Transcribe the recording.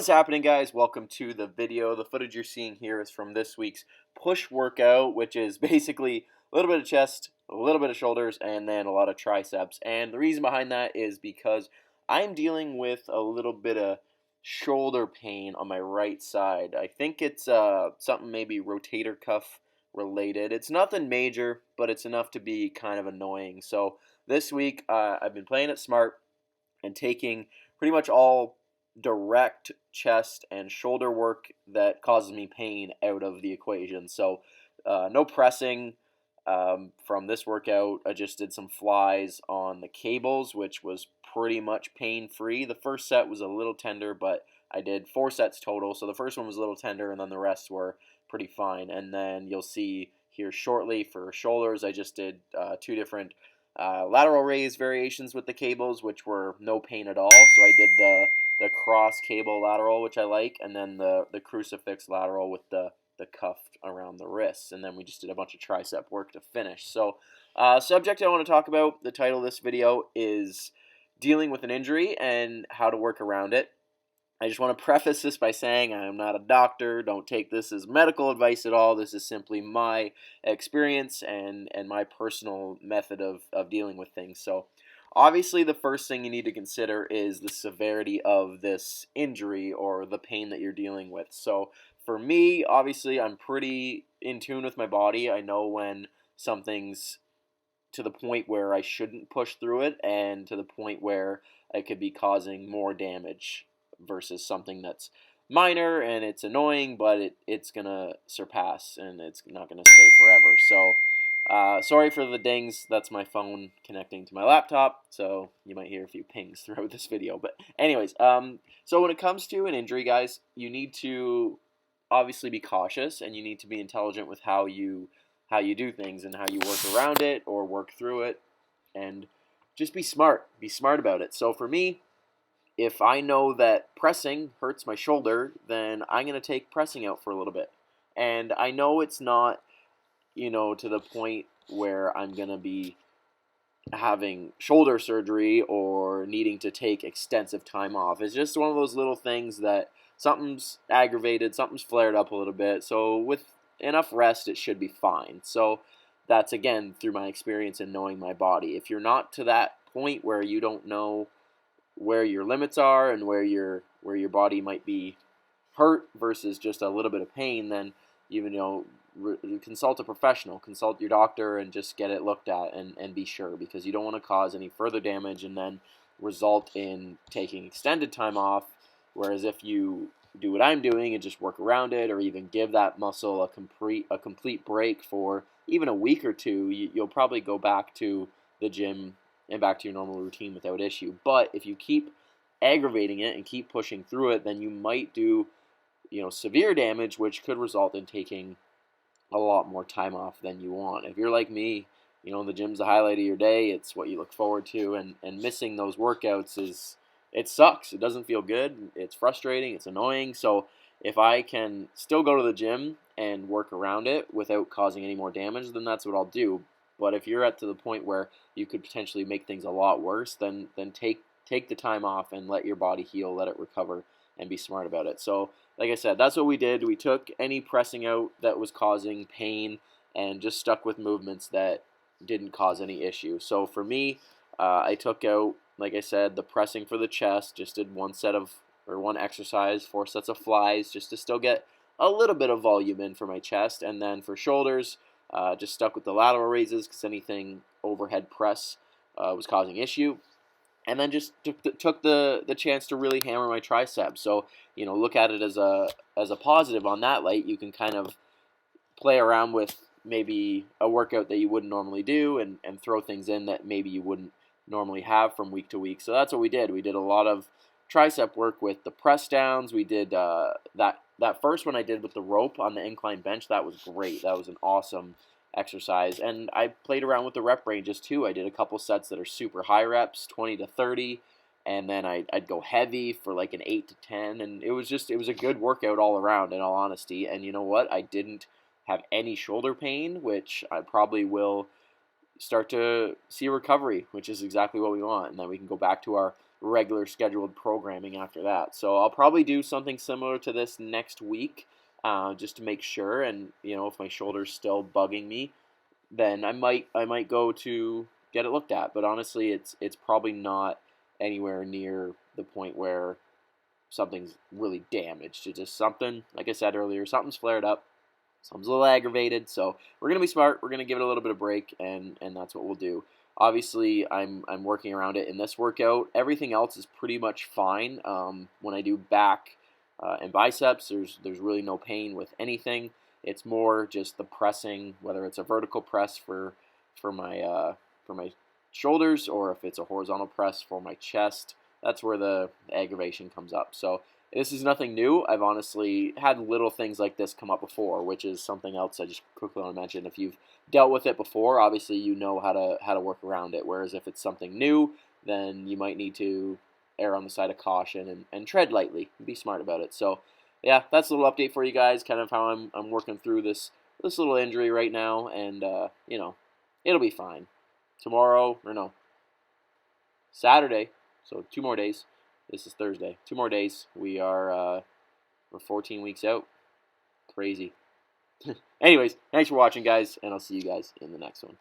What is happening, guys? Welcome to the video. The footage you're seeing here is from this week's push workout, which is basically a little bit of chest, a little bit of shoulders, and then a lot of triceps. And the reason behind that is because I'm dealing with a little bit of shoulder pain on my right side. I think it's something maybe rotator cuff related. It's nothing major, but it's enough to be kind of annoying. So this week, I've been playing it smart and taking pretty much all direct chest and shoulder work that causes me pain out of the equation. So no pressing from this workout. I just did some flies on the cables, which was pretty much pain-free. The first set was a little tender, but I did 4 sets total. So the first one was a little tender, and then the rest were pretty fine. And then you'll see here shortly for shoulders, I just did 2 different lateral raise variations with the cables, which were no pain at all. So I did the cross cable lateral, which I like, and then the crucifix lateral with the cuff around the wrists, and then we just did a bunch of tricep work to finish. So subject I want to talk about, the title of this video is dealing with an injury and how to work around it. I just want to preface this by saying I am not a doctor. Don't take this as medical advice at all. This is simply my experience and my personal method of dealing with things. So obviously the first thing you need to consider is the severity of this injury or the pain that you're dealing with. So for me, obviously I'm pretty in tune with my body. I know when something's to the point where I shouldn't push through it and to the point where I could be causing more damage versus something that's minor and it's annoying, but it's gonna surpass and it's not gonna stay forever. So sorry for the dings. That's my phone connecting to my laptop, so you might hear a few pings throughout this video. But anyways, so when it comes to an injury, guys, you need to obviously be cautious and you need to be intelligent with how you do things and how you work around it or work through it, and just be smart. Be smart about it. So for me, if I know that pressing hurts my shoulder, then I'm going to take pressing out for a little bit. And I know it's not, to the point where I'm going to be having shoulder surgery or needing to take extensive time off. It's just one of those little things that something's aggravated, something's flared up a little bit. So with enough rest, it should be fine. So that's, again, through my experience and knowing my body. If you're not to that point where you don't know where your limits are and where your body might be hurt versus just a little bit of pain, then consult a professional, consult your doctor, and just get it looked at and be sure, because you don't want to cause any further damage and then result in taking extended time off. Whereas if you do what I'm doing and just work around it, or even give that muscle a complete break for even a week or two, you'll probably go back to the gym and back to your normal routine without issue. But if you keep aggravating it and keep pushing through it, then you might do, severe damage, which could result in taking a lot more time off than you want. If you're like me, the gym's the highlight of your day. It's what you look forward to, and missing those workouts it sucks. It doesn't feel good. It's frustrating. It's annoying. So if I can still go to the gym and work around it without causing any more damage, then that's what I'll do. But if you're to the point where you could potentially make things a lot worse, then take the time off and let your body heal, let it recover, and be smart about it. So, like I said, that's what we did. We took any pressing out that was causing pain and just stuck with movements that didn't cause any issue. So for me, I took out, like I said, the pressing for the chest. Just did one exercise, 4 sets of flies, just to still get a little bit of volume in for my chest. And then for shoulders, just stuck with the lateral raises because anything overhead press was causing issue. And then just took the chance to really hammer my triceps. So, look at it as a positive on that light. You can kind of play around with maybe a workout that you wouldn't normally do and throw things in that maybe you wouldn't normally have from week to week. So that's what we did. We did a lot of tricep work with the press downs. We did that first one I did with the rope on the incline bench. That was great. That was an awesome exercise. And I played around with the rep ranges too. I did a couple sets that are super high reps, 20 to 30, and then I'd go heavy for like an 8 to 10, and it was a good workout all around, in all honesty. And you know what? I didn't have any shoulder pain, which I probably will start to see recovery, which is exactly what we want, and then we can go back to our regular scheduled programming after that. So I'll probably do something similar to this next week, just to make sure. And if my shoulder's still bugging me, then I might go to get it looked at. But honestly, it's probably not anywhere near the point where something's really damaged. It's just something, like I said earlier, something's flared up. Something's a little aggravated. So we're gonna be smart. We're gonna give it a little bit of break, and that's what we'll do. Obviously, I'm working around it in this workout. Everything else is pretty much fine. When I do back and biceps, there's really no pain with anything. It's more just the pressing, whether it's a vertical press for my shoulders, or if it's a horizontal press for my chest. That's where the aggravation comes up. So this is nothing new. I've honestly had little things like this come up before, which is something else I just quickly want to mention. If you've dealt with it before, obviously you know how to work around it. Whereas if it's something new, then you might need to err on the side of caution and tread lightly and be smart about it. So yeah, that's a little update for you guys, kind of how I'm working through this little injury right now, and it'll be fine. Tomorrow, or no, Saturday, so 2 more days. This is Thursday. 2 more days. We're 14 weeks out. Crazy. Anyways, thanks for watching, guys, and I'll see you guys in the next one.